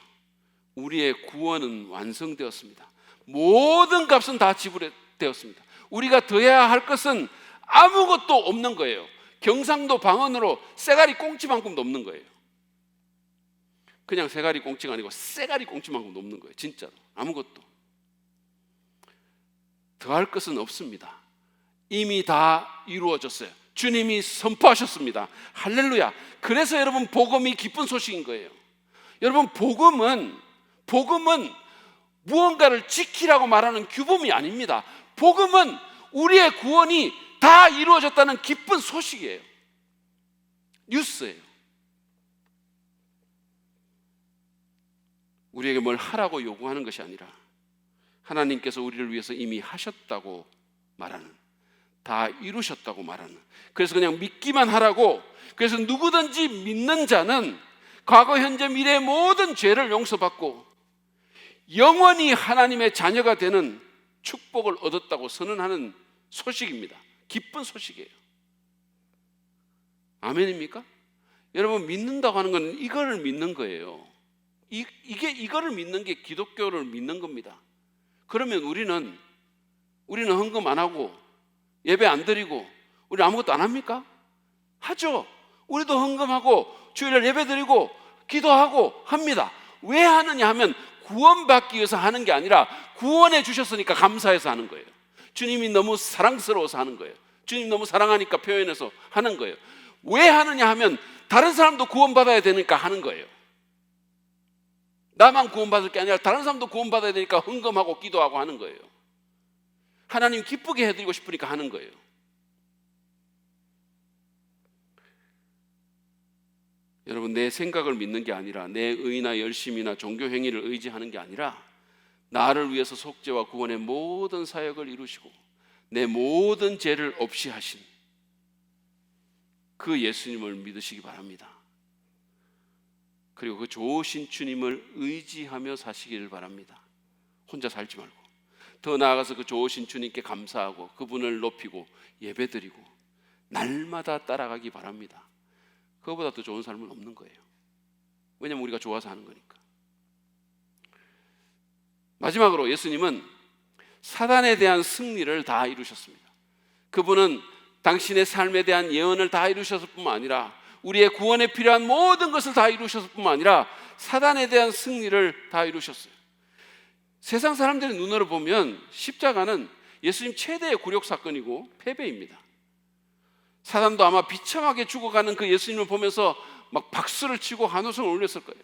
우리의 구원은 완성되었습니다. 모든 값은 다 지불되었습니다. 우리가 더해야 할 것은 아무것도 없는 거예요. 경상도 방언으로 쎄가리 꽁치만큼도 없는 거예요. 그냥 쎄가리 꽁치가 아니고 쎄가리 꽁치만큼도 없는 거예요. 진짜로 아무것도 더할 것은 없습니다. 이미 다 이루어졌어요. 주님이 선포하셨습니다. 할렐루야. 그래서 여러분 복음이 기쁜 소식인 거예요. 여러분 복음은 무언가를 지키라고 말하는 규범이 아닙니다. 복음은 우리의 구원이 다 이루어졌다는 기쁜 소식이에요. 뉴스예요. 우리에게 뭘 하라고 요구하는 것이 아니라 하나님께서 우리를 위해서 이미 하셨다고 말하는, 다 이루셨다고 말하는, 그래서 그냥 믿기만 하라고. 그래서 누구든지 믿는 자는 과거 현재 미래의 모든 죄를 용서받고 영원히 하나님의 자녀가 되는 축복을 얻었다고 선언하는 소식입니다. 기쁜 소식이에요. 아멘입니까? 여러분 믿는다고 하는 건 이거를 믿는 거예요. 이거를 믿는 게 기독교를 믿는 겁니다. 그러면 우리는 헌금 안 하고 예배 안 드리고 우리 아무것도 안 합니까? 하죠. 우리도 헌금하고 주일날 예배 드리고 기도하고 합니다. 왜 하느냐 하면 구원받기 위해서 하는 게 아니라 구원해 주셨으니까 감사해서 하는 거예요. 주님이 너무 사랑스러워서 하는 거예요. 주님 너무 사랑하니까 표현해서 하는 거예요. 왜 하느냐 하면 다른 사람도 구원받아야 되니까 하는 거예요. 나만 구원받을 게 아니라 다른 사람도 구원받아야 되니까 헌금하고 기도하고 하는 거예요. 하나님 기쁘게 해드리고 싶으니까 하는 거예요. 여러분 내 생각을 믿는 게 아니라 내 의나 열심이나 종교 행위를 의지하는 게 아니라 나를 위해서 속죄와 구원의 모든 사역을 이루시고 내 모든 죄를 없이 하신 그 예수님을 믿으시기 바랍니다. 그리고 그 좋으신 주님을 의지하며 사시기를 바랍니다. 혼자 살지 말고 더 나아가서 그 좋으신 주님께 감사하고 그분을 높이고 예배드리고 날마다 따라가기 바랍니다. 그거보다 더 좋은 삶은 없는 거예요. 왜냐하면 우리가 좋아서 하는 거니까. 마지막으로 예수님은 사단에 대한 승리를 다 이루셨습니다. 그분은 당신의 삶에 대한 예언을 다 이루셨을 뿐만 아니라 우리의 구원에 필요한 모든 것을 다 이루셨을 뿐만 아니라 사단에 대한 승리를 다 이루셨어요. 세상 사람들의 눈으로 보면 십자가는 예수님 최대의 굴욕 사건이고 패배입니다. 사단도 아마 비참하게 죽어가는 그 예수님을 보면서 막 박수를 치고 한호성을 올렸을 거예요.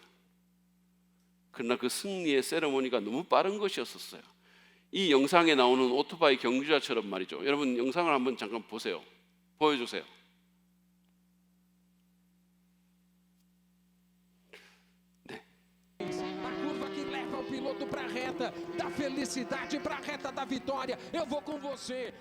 그러나 그 승리의 세레모니가 너무 빠른 것이었었어요. 이 영상에 나오는 오토바이 경주자처럼 말이죠. 여러분 영상을 한번 잠깐 보세요. 보여주세요. piloto para a reta da felicidade, para a reta da vitória. Eu vou com você,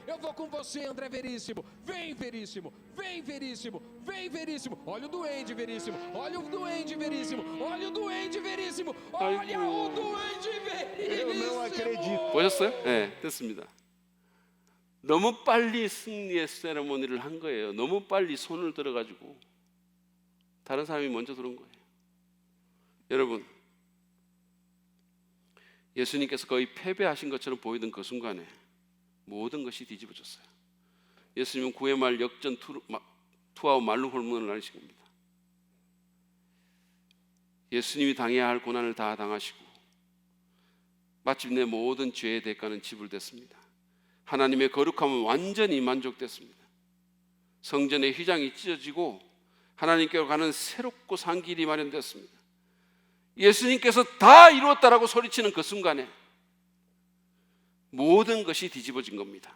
André Veríssimo. Vem, Veríssimo, vem, Veríssimo, vem, Veríssimo. Olha o Duende, Veríssimo, olha o Duende, Veríssimo, olha o Duende, Veríssimo, olha o Duende, Veríssimo. Eu não acredito. 보셨어요? 네, 됐습니다. 너무 빨리 승리의 세레모니를 한 거예요. 너무 빨리 손을 들어가지고 다른 사람이 먼저 들어온 거예요. 여러분, 예수님께서 거의 패배하신 것처럼 보이던 그 순간에 모든 것이 뒤집어졌어요. 예수님은 9회 말 역전 투아웃 말로 홈런을 날리신 겁니다. 예수님이 당해야 할 고난을 다 당하시고 마침내 모든 죄의 대가는 지불됐습니다. 하나님의 거룩함은 완전히 만족됐습니다. 성전의 휘장이 찢어지고 하나님께로 가는 새롭고 산 길이 마련됐습니다. 예수님께서 다 이루었다라고 소리치는 그 순간에 모든 것이 뒤집어진 겁니다.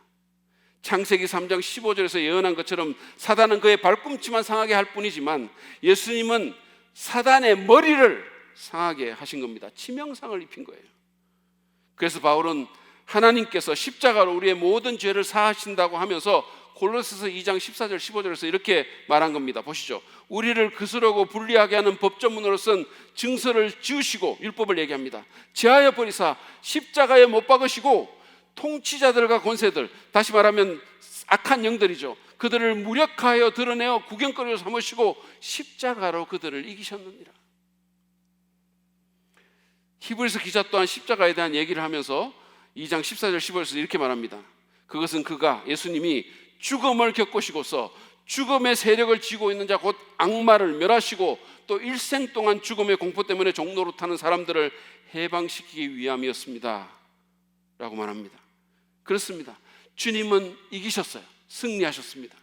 창세기 3장 15절에서 예언한 것처럼 사단은 그의 발꿈치만 상하게 할 뿐이지만 예수님은 사단의 머리를 상하게 하신 겁니다. 치명상을 입힌 거예요. 그래서 바울은 하나님께서 십자가로 우리의 모든 죄를 사하신다고 하면서 골로새서 2장 14절 15절에서 이렇게 말한 겁니다. 보시죠. 우리를 그스르고 불리하게 하는 법조문으로 쓴 증서를 지우시고, 율법을 얘기합니다, 제하여 버리사 십자가에 못 박으시고 통치자들과 권세들, 다시 말하면 악한 영들이죠, 그들을 무력하여 드러내어 구경거리로 삼으시고 십자가로 그들을 이기셨느니라. 히브리서 기자 또한 십자가에 대한 얘기를 하면서 2장 14절 15절에서 이렇게 말합니다. 그것은 그가, 예수님이 죽음을 겪으시고서 죽음의 세력을 쥐고 있는 자 곧 악마를 멸하시고 또 일생 동안 죽음의 공포 때문에 종로로 타는 사람들을 해방시키기 위함이었습니다 라고 말합니다. 그렇습니다. 주님은 이기셨어요. 승리하셨습니다.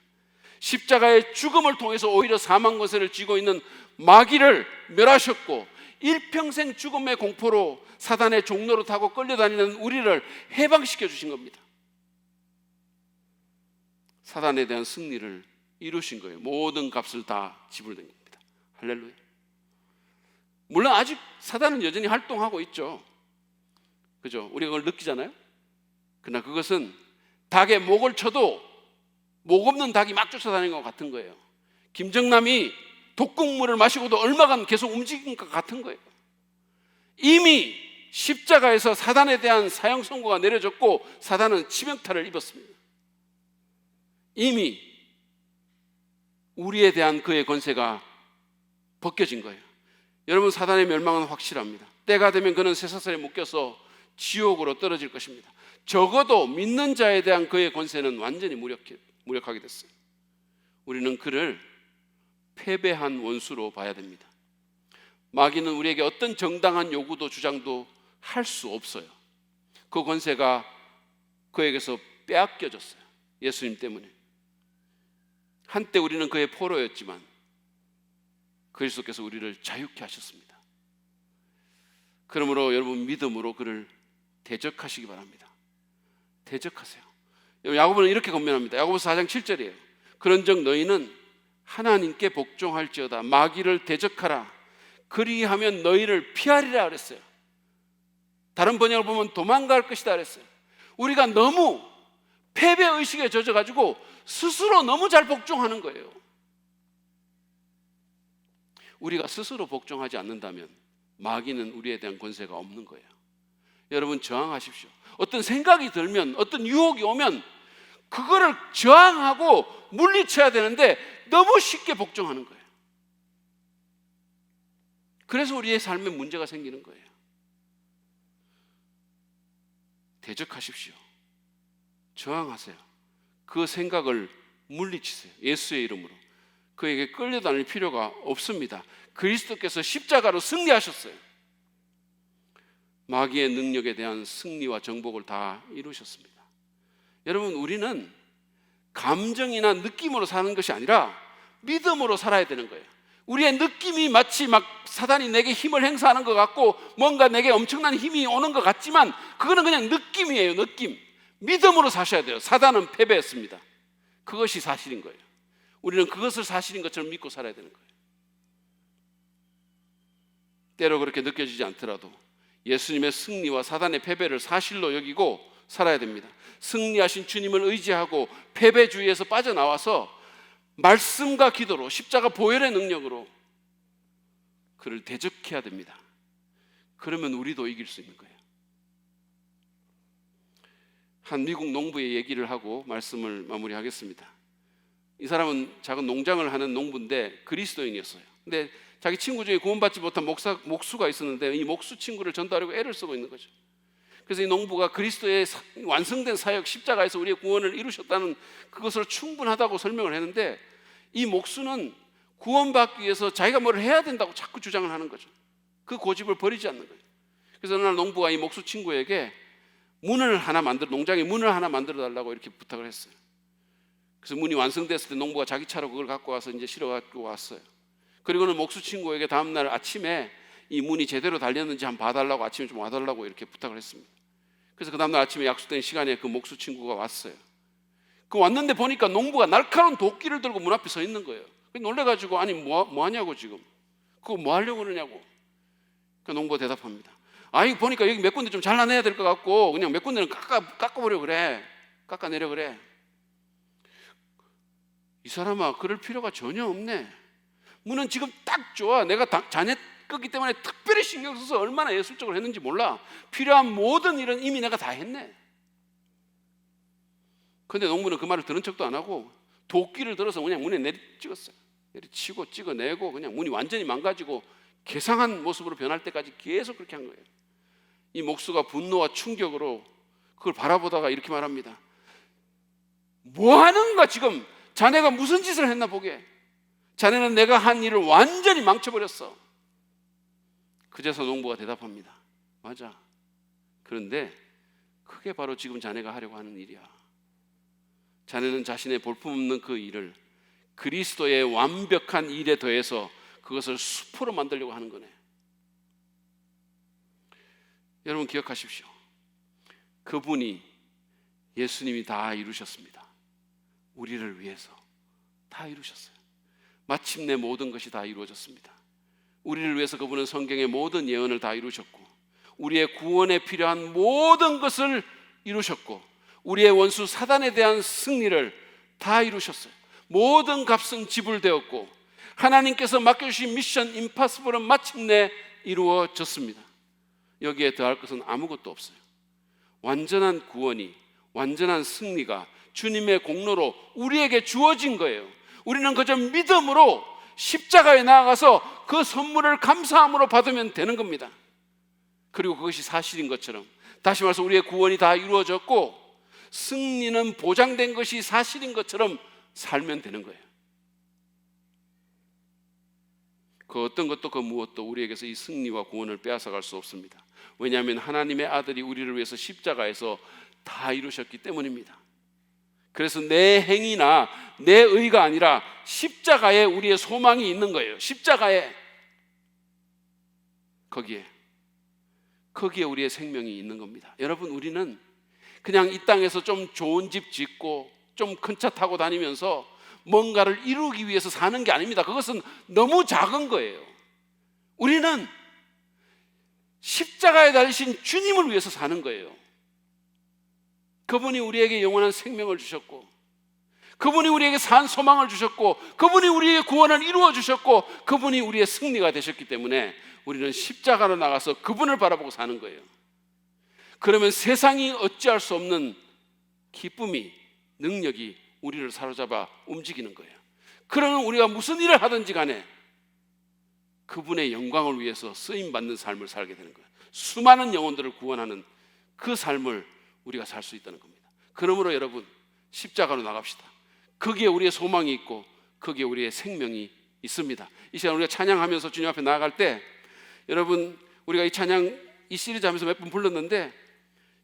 십자가의 죽음을 통해서 오히려 사망 권세를 쥐고 있는 마귀를 멸하셨고 일평생 죽음의 공포로 사단의 종로로 타고 끌려다니는 우리를 해방시켜 주신 겁니다. 사단에 대한 승리를 이루신 거예요. 모든 값을 다 지불된 겁니다. 할렐루야. 물론 아직 사단은 여전히 활동하고 있죠. 그죠? 우리가 그걸 느끼잖아요. 그러나 그것은 닭의 목을 쳐도 목 없는 닭이 막 쫓아다니는 것 같은 거예요. 김정남이 독극물을 마시고도 얼마간 계속 움직인 것 같은 거예요. 이미 십자가에서 사단에 대한 사형 선고가 내려졌고 사단은 치명타를 입었습니다. 이미 우리에 대한 그의 권세가 벗겨진 거예요. 여러분, 사단의 멸망은 확실합니다. 때가 되면 그는 쇠사슬에 묶여서 지옥으로 떨어질 것입니다. 적어도 믿는 자에 대한 그의 권세는 완전히 무력하게 됐어요. 우리는 그를 패배한 원수로 봐야 됩니다. 마귀는 우리에게 어떤 정당한 요구도 주장도 할 수 없어요. 그 권세가 그에게서 빼앗겨졌어요. 예수님 때문에. 한때 우리는 그의 포로였지만 그리스도께서 우리를 자유케 하셨습니다. 그러므로 여러분, 믿음으로 그를 대적하시기 바랍니다. 대적하세요. 야고보는 이렇게 권면합니다. 야고보서 4장 7절이에요. 그런즉 너희는 하나님께 복종할지어다. 마귀를 대적하라. 그리하면 너희를 피하리라 그랬어요. 다른 번역을 보면 도망갈 것이다 그랬어요. 우리가 너무 패배의식에 젖어가지고 스스로 너무 잘 복종하는 거예요. 우리가 스스로 복종하지 않는다면 마귀는 우리에 대한 권세가 없는 거예요. 여러분, 저항하십시오. 어떤 생각이 들면, 어떤 유혹이 오면 그거를 저항하고 물리쳐야 되는데 너무 쉽게 복종하는 거예요. 그래서 우리의 삶에 문제가 생기는 거예요. 대적하십시오. 저항하세요. 그 생각을 물리치세요. 예수의 이름으로. 그에게 끌려다닐 필요가 없습니다. 그리스도께서 십자가로 승리하셨어요. 마귀의 능력에 대한 승리와 정복을 다 이루셨습니다. 여러분, 우리는 감정이나 느낌으로 사는 것이 아니라 믿음으로 살아야 되는 거예요. 우리의 느낌이 마치 막 사단이 내게 힘을 행사하는 것 같고 뭔가 내게 엄청난 힘이 오는 것 같지만 그거는 그냥 느낌이에요. 느낌. 믿음으로 사셔야 돼요. 사단은 패배했습니다. 그것이 사실인 거예요. 우리는 그것을 사실인 것처럼 믿고 살아야 되는 거예요. 때로 그렇게 느껴지지 않더라도 예수님의 승리와 사단의 패배를 사실로 여기고 살아야 됩니다. 승리하신 주님을 의지하고 패배주의에서 빠져나와서 말씀과 기도로, 십자가 보혈의 능력으로 그를 대적해야 됩니다. 그러면 우리도 이길 수 있는 거예요. 한 미국 농부의 얘기를 하고 말씀을 마무리하겠습니다. 이 사람은 작은 농장을 하는 농부인데 그리스도인이었어요. 근데 자기 친구 중에 구원받지 못한 목수가 있었는데 이 목수 친구를 전도하려고 애를 쓰고 있는 거죠. 그래서 이 농부가 그리스도의 완성된 사역, 십자가에서 우리의 구원을 이루셨다는 그것을 충분하다고 설명을 했는데, 이 목수는 구원받기 위해서 자기가 뭘 해야 된다고 자꾸 주장을 하는 거죠. 그 고집을 버리지 않는 거예요. 그래서 어느 날 농부가 이 목수 친구에게 농장에 문을 하나 만들어 달라고 이렇게 부탁을 했어요. 그래서 문이 완성됐을 때 농부가 자기 차로 그걸 갖고 와서 이제 실어 갖고 왔어요. 그리고는 목수 친구에게 다음날 아침에 이 문이 제대로 달렸는지 한번 봐달라고, 아침에 좀 와달라고 이렇게 부탁을 했습니다. 그래서 그 다음날 아침에 약속된 시간에 그 목수 친구가 왔어요. 그 왔는데 보니까 농부가 날카로운 도끼를 들고 문 앞에 서 있는 거예요. 놀래가지고, 아니 뭐 하냐고, 지금 그거 뭐 하려고 그러냐고. 그 농부가 대답합니다. 아이, 보니까 여기 몇 군데 좀 잘라내야 될 것 같고 그냥 몇 군데는 깎아버려 그래, 깎아내려 그래. 이 사람아, 그럴 필요가 전혀 없네. 문은 지금 딱 좋아. 내가 자네 거기 때문에 특별히 신경 써서 얼마나 예술적으로 했는지 몰라. 필요한 모든 일은 이미 내가 다 했네. 그런데 농부는 그 말을 들은 척도 안 하고 도끼를 들어서 그냥 문에 내리찍었어요. 내리치고 찍어내고 그냥 문이 완전히 망가지고 괴상한 모습으로 변할 때까지 계속 그렇게 한 거예요. 이 목수가 분노와 충격으로 그걸 바라보다가 이렇게 말합니다. 뭐 하는 거야 지금? 자네가 무슨 짓을 했나 보게. 자네는 내가 한 일을 완전히 망쳐버렸어. 그제서 농부가 대답합니다. 맞아. 그런데 그게 바로 지금 자네가 하려고 하는 일이야. 자네는 자신의 볼품없는 그 일을 그리스도의 완벽한 일에 더해서 그것을 수포로 만들려고 하는 거네. 여러분 기억하십시오. 그분이, 예수님이 다 이루셨습니다. 우리를 위해서 다 이루셨어요. 마침내 모든 것이 다 이루어졌습니다. 우리를 위해서 그분은 성경의 모든 예언을 다 이루셨고, 우리의 구원에 필요한 모든 것을 이루셨고, 우리의 원수 사단에 대한 승리를 다 이루셨어요. 모든 값은 지불되었고, 하나님께서 맡겨주신 미션 임파서블은 마침내 이루어졌습니다. 여기에 더할 것은 아무것도 없어요. 완전한 구원이, 완전한 승리가 주님의 공로로 우리에게 주어진 거예요. 우리는 그저 믿음으로 십자가에 나아가서 그 선물을 감사함으로 받으면 되는 겁니다. 그리고 그것이 사실인 것처럼, 다시 말해서 우리의 구원이 다 이루어졌고 승리는 보장된 것이 사실인 것처럼 살면 되는 거예요. 그 어떤 것도 그 무엇도 우리에게서 이 승리와 구원을 빼앗아갈 수 없습니다. 왜냐하면 하나님의 아들이 우리를 위해서 십자가에서 다 이루셨기 때문입니다. 그래서 내 행위나 내 의가 아니라 십자가에 우리의 소망이 있는 거예요. 십자가에, 거기에 우리의 생명이 있는 겁니다. 여러분, 우리는 그냥 이 땅에서 좀 좋은 집 짓고 좀 큰 차 타고 다니면서 뭔가를 이루기 위해서 사는 게 아닙니다. 그것은 너무 작은 거예요. 우리는 십자가에 달리신 주님을 위해서 사는 거예요. 그분이 우리에게 영원한 생명을 주셨고, 그분이 우리에게 산 소망을 주셨고, 그분이 우리의 구원을 이루어 주셨고, 그분이 우리의 승리가 되셨기 때문에 우리는 십자가로 나가서 그분을 바라보고 사는 거예요. 그러면 세상이 어찌할 수 없는 기쁨이, 능력이 우리를 사로잡아 움직이는 거예요. 그러면 우리가 무슨 일을 하든지 간에 그분의 영광을 위해서 쓰임받는 삶을 살게 되는 거예요. 수많은 영혼들을 구원하는 그 삶을 우리가 살 수 있다는 겁니다. 그러므로 여러분, 십자가로 나갑시다. 거기에 우리의 소망이 있고 거기에 우리의 생명이 있습니다. 이 시간 우리가 찬양하면서 주님 앞에 나아갈 때, 여러분, 우리가 이 찬양, 이 시리즈 하면서 몇 번 불렀는데,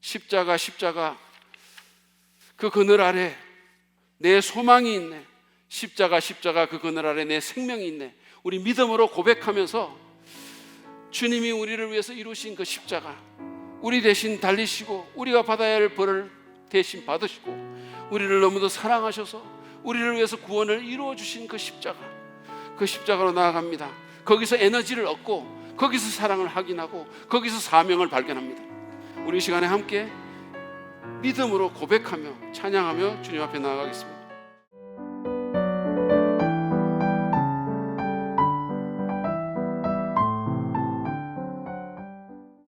십자가 십자가 그 그늘 아래 내 소망이 있네. 십자가 십자가 그 그늘 아래 내 생명이 있네. 우리 믿음으로 고백하면서 주님이 우리를 위해서 이루신 그 십자가, 우리 대신 달리시고 우리가 받아야 할 벌을 대신 받으시고 우리를 너무도 사랑하셔서 우리를 위해서 구원을 이루어 주신 그 십자가, 그 십자가로 나아갑니다. 거기서 에너지를 얻고 거기서 사랑을 확인하고 거기서 사명을 발견합니다. 우리 이 시간에 함께 믿음으로 고백하며 찬양하며 주님 앞에 나아가겠습니다.